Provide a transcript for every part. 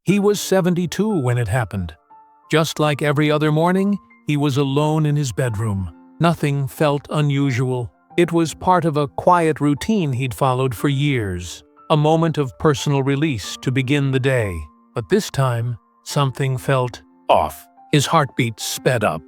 He was 72 when it happened. Just like every other morning, he was alone in his bedroom. Nothing felt unusual. It was part of a quiet routine he'd followed for years. A moment of personal release to begin the day. But this time, something felt off. His heartbeat sped up.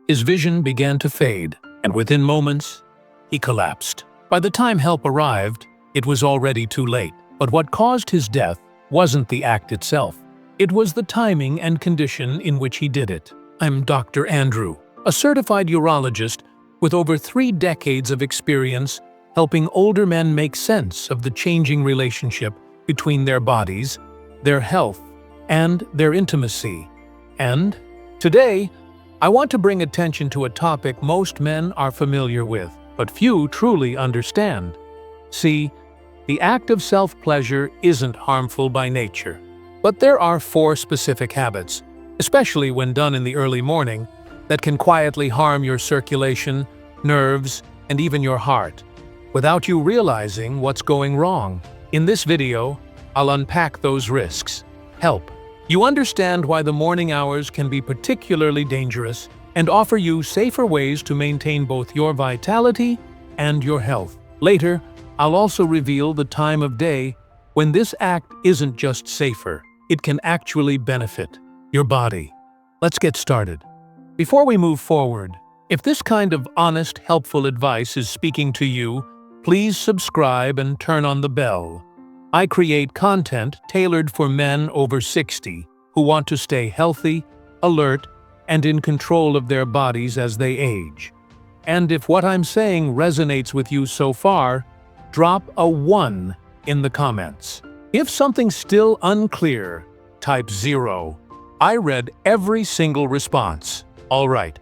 His vision began to fade, and within moments, he collapsed. By the time help arrived, it was already too late. But what caused his death wasn't the act itself. It was the timing and condition in which he did it. I'm Dr. Andrew, a certified urologist with over 3 decades of experience helping older men make sense of the changing relationship between their bodies, their health, and their intimacy. And today, I want to bring attention to a topic most men are familiar with, but few truly understand. See, the act of self-pleasure isn't harmful by nature, but there are 4 specific habits, especially when done in the early morning, that can quietly harm your circulation, nerves, and even your heart, without you realizing what's going wrong. In this video, I'll unpack those risks, help you understand why the morning hours can be particularly dangerous, and offer you safer ways to maintain both your vitality and your health. Later, I'll also reveal the time of day when this act isn't just safer, it can actually benefit your body. Let's get started. Before we move forward, if this kind of honest, helpful advice is speaking to you, please subscribe and turn on the bell. I create content tailored for men over 60 who want to stay healthy, alert, and in control of their bodies as they age. And if what I'm saying resonates with you so far, drop a 1 in the comments. If something's still unclear, type 0. I read every single response. All right,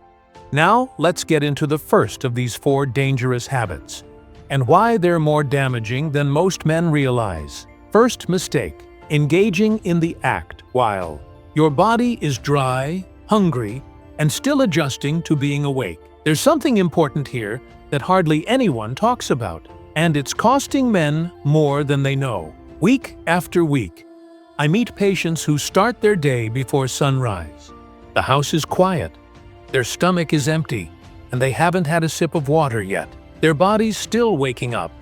now let's get into the first of these 4 dangerous habits, and why they're more damaging than most men realize. First mistake: engaging in the act while your body is dry, hungry, and still adjusting to being awake. There's something important here that hardly anyone talks about, and it's costing men more than they know. Week after week, I meet patients who start their day before sunrise. The house is quiet, their stomach is empty, and they haven't had a sip of water yet. Their body's still waking up,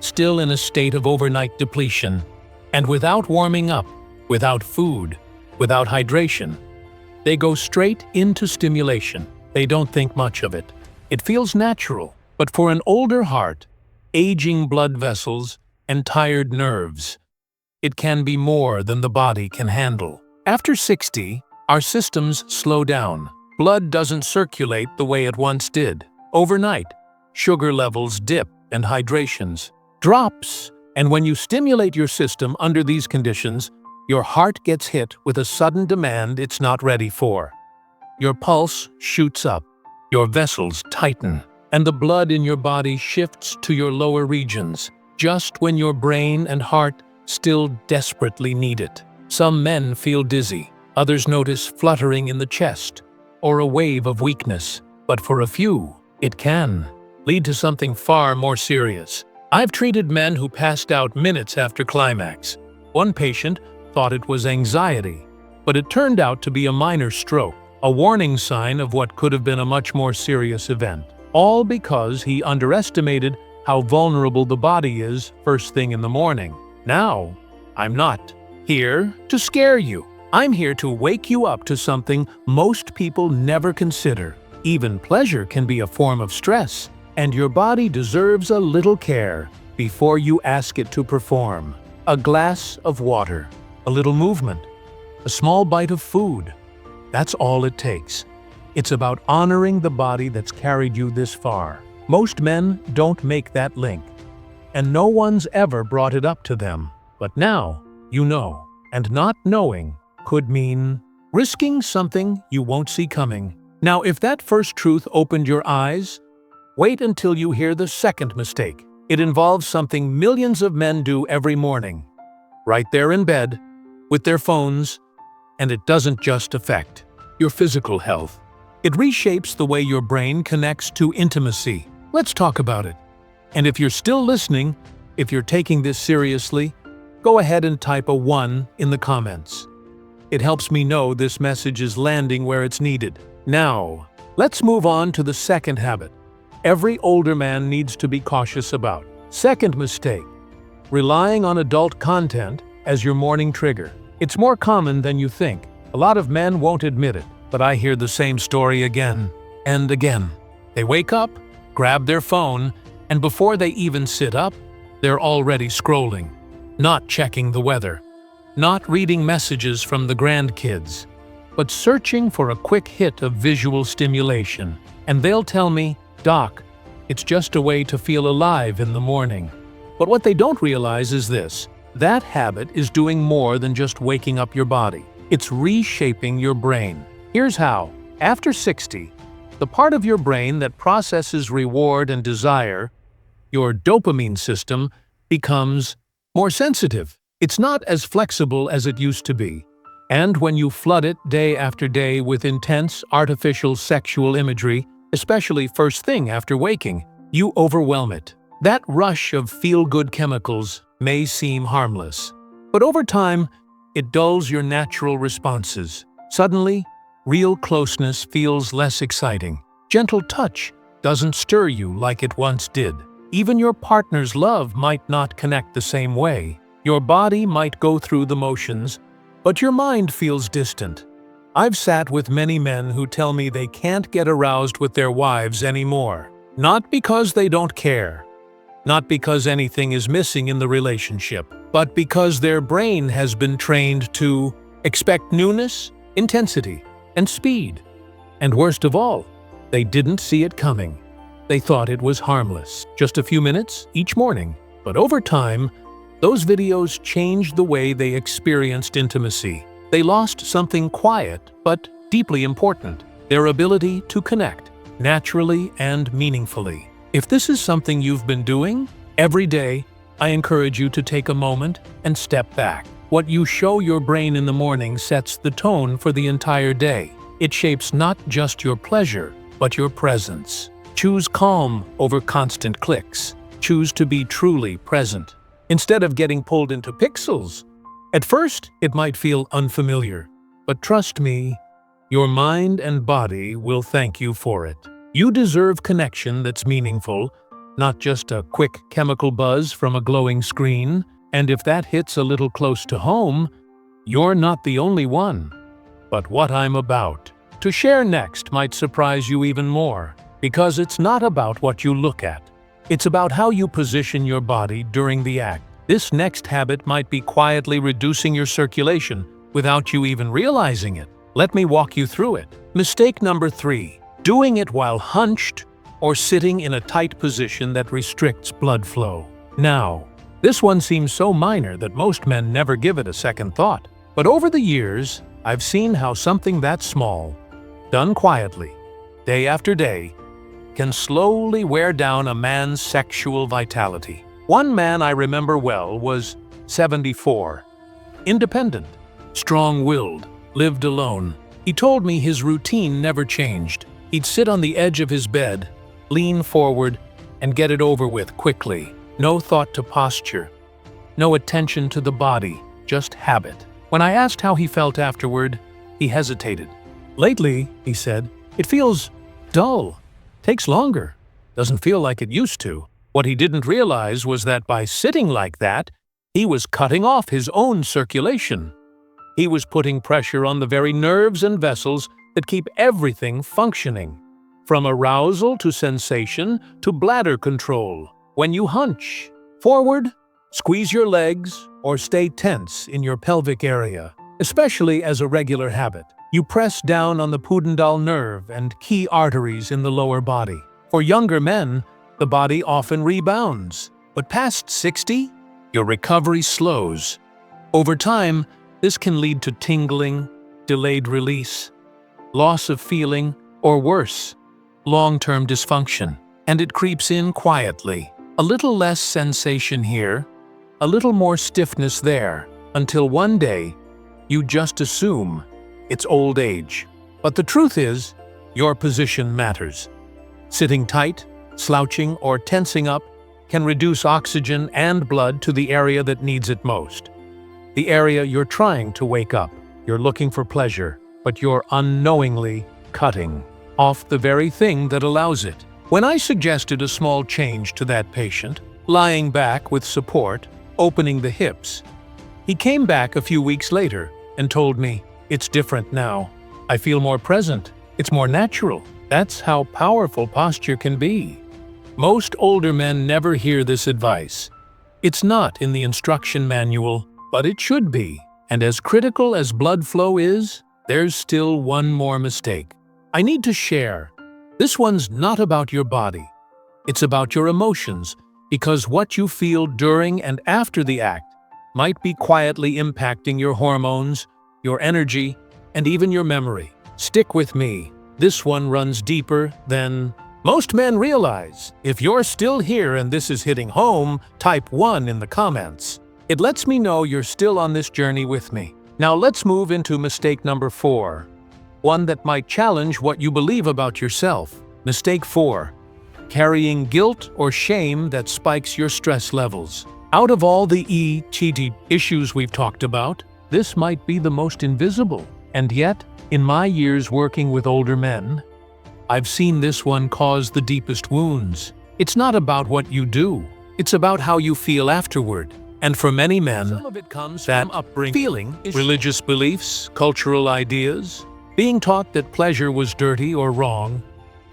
still in a state of overnight depletion. And without warming up, without food, without hydration, they go straight into stimulation. They don't think much of it. It feels natural. But for an older heart, aging blood vessels, and tired nerves, it can be more than the body can handle. After 60, our systems slow down. Blood doesn't circulate the way it once did. Overnight, sugar levels dip and hydrations drops. And when you stimulate your system under these conditions, your heart gets hit with a sudden demand it's not ready for. Your pulse shoots up, your vessels tighten, and the blood in your body shifts to your lower regions, just when your brain and heart still desperately need it. Some men feel dizzy, others notice fluttering in the chest, or a wave of weakness. But for a few, it can lead to something far more serious. I've treated men who passed out minutes after climax. One patient thought it was anxiety, but it turned out to be a minor stroke, a warning sign of what could have been a much more serious event. All because he underestimated how vulnerable the body is first thing in the morning. Now, I'm not here to scare you. I'm here to wake you up to something most people never consider. Even pleasure can be a form of stress, and your body deserves a little care before you ask it to perform. A glass of water, a little movement, a small bite of food. That's all it takes. It's about honoring the body that's carried you this far. Most men don't make that link, and no one's ever brought it up to them. But now, you know, and not knowing could mean risking something you won't see coming. Now, if that first truth opened your eyes, wait until you hear the second mistake. It involves something millions of men do every morning, right there in bed, with their phones, and it doesn't just affect your physical health. It reshapes the way your brain connects to intimacy. Let's talk about it. And if you're still listening, if you're taking this seriously, go ahead and type a 1 in the comments. It helps me know this message is landing where it's needed. Now, let's move on to the second habit every older man needs to be cautious about. Second mistake, relying on adult content as your morning trigger. It's more common than you think. A lot of men won't admit it, but I hear the same story again and again. They wake up, grab their phone, and before they even sit up, they're already scrolling, not checking the weather, not reading messages from the grandkids, but searching for a quick hit of visual stimulation. And they'll tell me, "Doc, it's just a way to feel alive in the morning." But what they don't realize is this: that habit is doing more than just waking up your body. It's reshaping your brain. Here's how. After 60, the part of your brain that processes reward and desire, your dopamine system, becomes more sensitive. It's not as flexible as it used to be. And when you flood it day after day with intense, artificial sexual imagery, especially first thing after waking, you overwhelm it. That rush of feel-good chemicals may seem harmless, but over time, it dulls your natural responses. Suddenly, real closeness feels less exciting. Gentle touch doesn't stir you like it once did. Even your partner's love might not connect the same way. Your body might go through the motions, but your mind feels distant. I've sat with many men who tell me they can't get aroused with their wives anymore. Not because they don't care, not because anything is missing in the relationship, but because their brain has been trained to expect newness, intensity, and speed. And worst of all, they didn't see it coming. They thought it was harmless, just a few minutes each morning. But over time, those videos changed the way they experienced intimacy. They lost something quiet but deeply important: their ability to connect, naturally and meaningfully. If this is something you've been doing every day, I encourage you to take a moment and step back. What you show your brain in the morning sets the tone for the entire day. It shapes not just your pleasure, but your presence. Choose calm over constant clicks. Choose to be truly present, instead of getting pulled into pixels. At first, it might feel unfamiliar, but trust me, your mind and body will thank you for it. You deserve connection that's meaningful, not just a quick chemical buzz from a glowing screen. And if that hits a little close to home, you're not the only one. But what I'm about to share next might surprise you even more, because it's not about what you look at. It's about how you position your body during the act. This next habit might be quietly reducing your circulation without you even realizing it. Let me walk you through it. Mistake number 3. Doing it while hunched or sitting in a tight position that restricts blood flow. Now, this one seems so minor that most men never give it a second thought. But over the years, I've seen how something that small, done quietly, day after day, can slowly wear down a man's sexual vitality. One man I remember well was 74. Independent, strong-willed, lived alone. He told me his routine never changed. He'd sit on the edge of his bed, lean forward, and get it over with quickly. No thought to posture, no attention to the body, just habit. When I asked how he felt afterward, he hesitated. "Lately," he said, "it feels dull, takes longer, doesn't feel like it used to." What he didn't realize was that by sitting like that, he was cutting off his own circulation. He was putting pressure on the very nerves and vessels that keep everything functioning, from arousal to sensation to bladder control. When you hunch forward, squeeze your legs, or stay tense in your pelvic area, especially as a regular habit, you press down on the pudendal nerve and key arteries in the lower body. For younger men, the body often rebounds, but past 60, your recovery slows. Over time, this can lead to tingling, delayed release, loss of feeling, or worse, long-term dysfunction. And it creeps in quietly. A little less sensation here, a little more stiffness there, until one day, you just assume it's old age. But the truth is, your position matters. Sitting tight, slouching, or tensing up can reduce oxygen and blood to the area that needs it most, the area you're trying to wake up. You're looking for pleasure, but you're unknowingly cutting off the very thing that allows it. When I suggested a small change to that patient, lying back with support, opening the hips, he came back a few weeks later and told me, "It's different now. I feel more present. It's more natural." That's how powerful posture can be. Most older men never hear this advice. It's not in the instruction manual, but it should be. And as critical as blood flow is, there's still one more mistake I need to share. This one's not about your body. It's about your emotions, because what you feel during and after the act might be quietly impacting your hormones, your energy, and even your memory. Stick with me. This one runs deeper than most men realize. If you're still here and this is hitting home, type 1 in the comments. It lets me know you're still on this journey with me. Now let's move into mistake number 4. One that might challenge what you believe about yourself. Mistake 4. Carrying guilt or shame that spikes your stress levels. Out of all the cheating issues we've talked about, this might be the most invisible. And yet, in my years working with older men, I've seen this one cause the deepest wounds. It's not about what you do. It's about how you feel afterward. And for many men, some of it comes from upbringing, feeling, religious beliefs, cultural ideas, being taught that pleasure was dirty or wrong.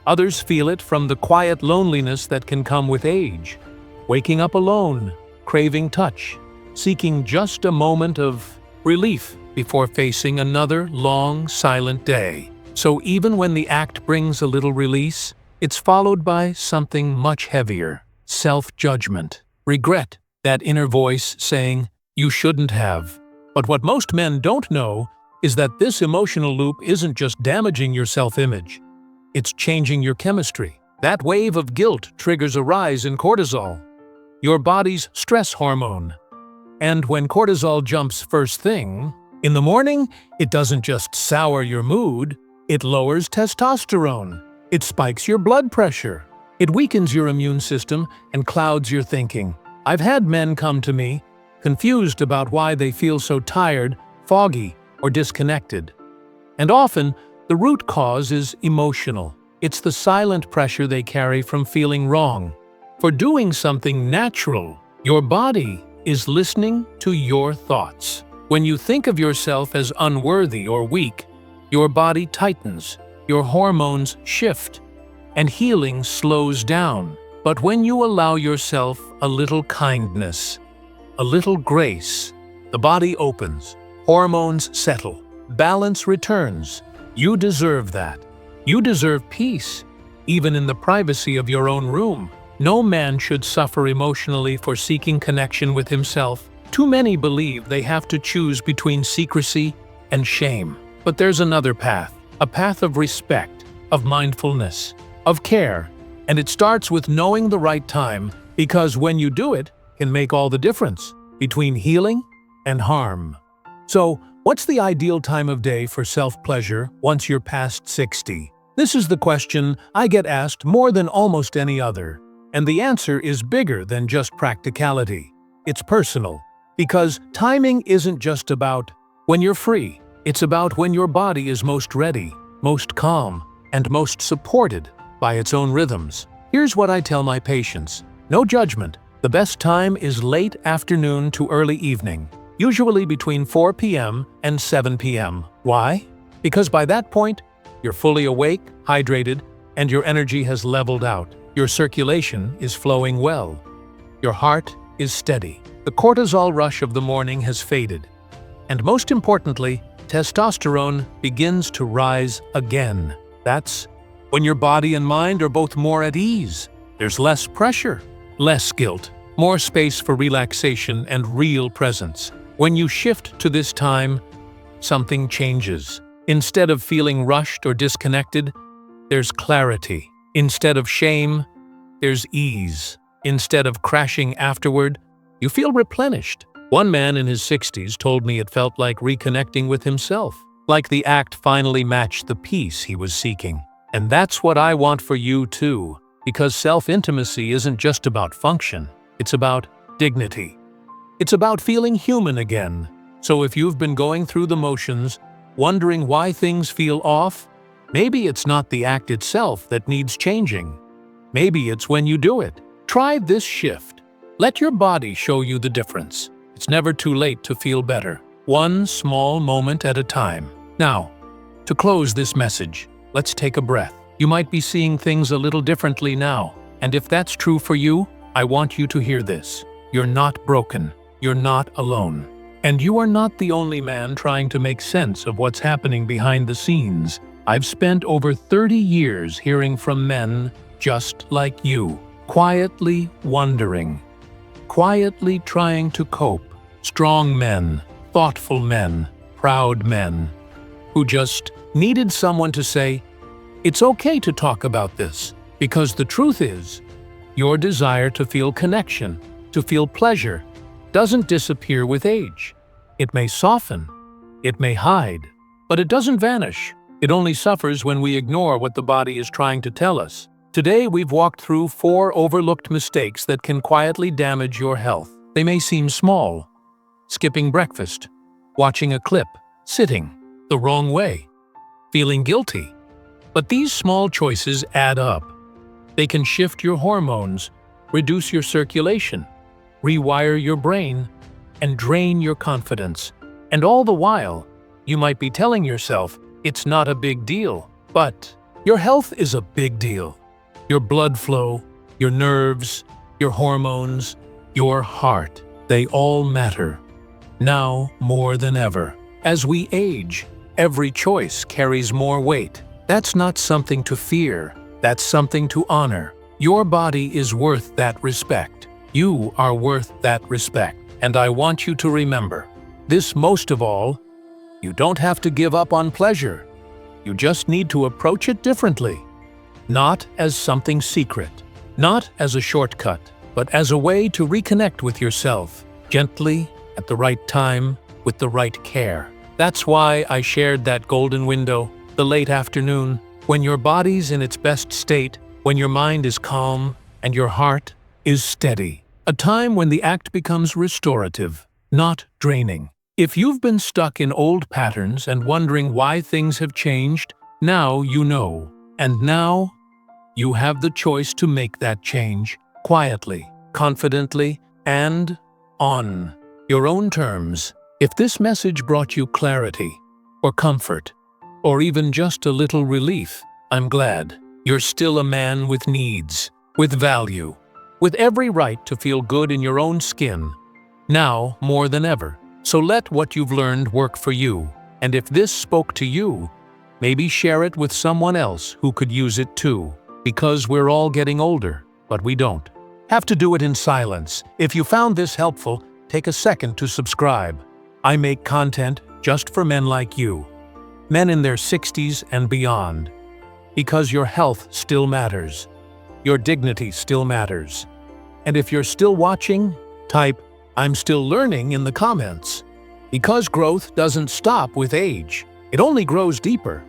Others feel it from the quiet loneliness that can come with age. Waking up alone, craving touch, seeking just a moment of relief before facing another long, silent day. So even when the act brings a little release, it's followed by something much heavier: self-judgment, regret, that inner voice saying, "You shouldn't have." But what most men don't know is that this emotional loop isn't just damaging your self-image. It's changing your chemistry. That wave of guilt triggers a rise in cortisol, your body's stress hormone. And when cortisol jumps first thing in the morning, it doesn't just sour your mood, it lowers testosterone. It spikes your blood pressure. It weakens your immune system and clouds your thinking. I've had men come to me, confused about why they feel so tired, foggy, or disconnected. And often, the root cause is emotional. It's the silent pressure they carry from feeling wrong for doing something natural. Your body is listening to your thoughts. When you think of yourself as unworthy or weak, your body tightens, your hormones shift, and healing slows down. But when you allow yourself a little kindness, a little grace, the body opens, hormones settle, balance returns. You deserve that. You deserve peace, even in the privacy of your own room. No man should suffer emotionally for seeking connection with himself. Too many believe they have to choose between secrecy and shame. But there's another path, a path of respect, of mindfulness, of care. And it starts with knowing the right time, because when you do it, can make all the difference between healing and harm. So, what's the ideal time of day for self-pleasure once you're past 60? This is the question I get asked more than almost any other. And the answer is bigger than just practicality. It's personal. Because timing isn't just about when you're free. It's about when your body is most ready, most calm, and most supported by its own rhythms. Here's what I tell my patients. No judgment. The best time is late afternoon to early evening, usually between 4 p.m. and 7 p.m. Why? Because by that point, you're fully awake, hydrated, and your energy has leveled out. Your circulation is flowing well. Your heart is steady. The cortisol rush of the morning has faded. And most importantly, testosterone begins to rise again. That's when your body and mind are both more at ease. There's less pressure, less guilt, more space for relaxation and real presence. When you shift to this time, something changes. Instead of feeling rushed or disconnected, there's clarity. Instead of shame, there's ease. Instead of crashing afterward, you feel replenished. One man in his 60s told me it felt like reconnecting with himself, like the act finally matched the peace he was seeking. And that's what I want for you too, because self-intimacy isn't just about function, it's about dignity. It's about feeling human again, So if you've been going through the motions, wondering why things feel off, maybe it's not the act itself that needs changing. Maybe it's when you do it. Try this shift. Let your body show you the difference. It's never too late to feel better. One small moment at a time. Now, to close this message, let's take a breath. You might be seeing things a little differently now, and if that's true for you, I want you to hear this. You're not broken. You're not alone. And you are not the only man trying to make sense of what's happening behind the scenes. I've spent over 30 years hearing from men just like you, quietly wondering, quietly trying to cope. Strong men, thoughtful men, proud men, who just needed someone to say, "It's okay to talk about this," because the truth is, your desire to feel connection, to feel pleasure, doesn't disappear with age. It may soften, it may hide, but it doesn't vanish. It only suffers when we ignore what the body is trying to tell us. Today, we've walked through 4 overlooked mistakes that can quietly damage your health. They may seem small: skipping breakfast, watching a clip, sitting the wrong way, feeling guilty. But these small choices add up. They can shift your hormones, reduce your circulation, rewire your brain, and drain your confidence. And all the while, you might be telling yourself, it's not a big deal. But your health is a big deal. Your blood flow, your nerves, your hormones, your heart, they all matter. Now more than ever. As we age, every choice carries more weight. That's not something to fear. That's something to honor. Your body is worth that respect. You are worth that respect. And I want you to remember this most of all: you don't have to give up on pleasure. You just need to approach it differently. Not as something secret, not as a shortcut, but as a way to reconnect with yourself, gently, at the right time, with the right care. That's why I shared that golden window, the late afternoon, when your body's in its best state, when your mind is calm and your heart is steady. A time when the act becomes restorative, not draining. If you've been stuck in old patterns and wondering why things have changed, now you know. And now, you have the choice to make that change, quietly, confidently, and on your own terms. If this message brought you clarity, or comfort, or even just a little relief, I'm glad. You're still a man with needs, with value, with every right to feel good in your own skin, now more than ever. So let what you've learned work for you, and if this spoke to you, maybe share it with someone else who could use it too, because we're all getting older, but we don't have to do it in silence. If you found this helpful, take a second to subscribe. I make content just for men like you, men in their 60s and beyond, because your health still matters. Your dignity still matters. And if you're still watching, type "I'm still learning" in the comments. Because growth doesn't stop with age. It only grows deeper.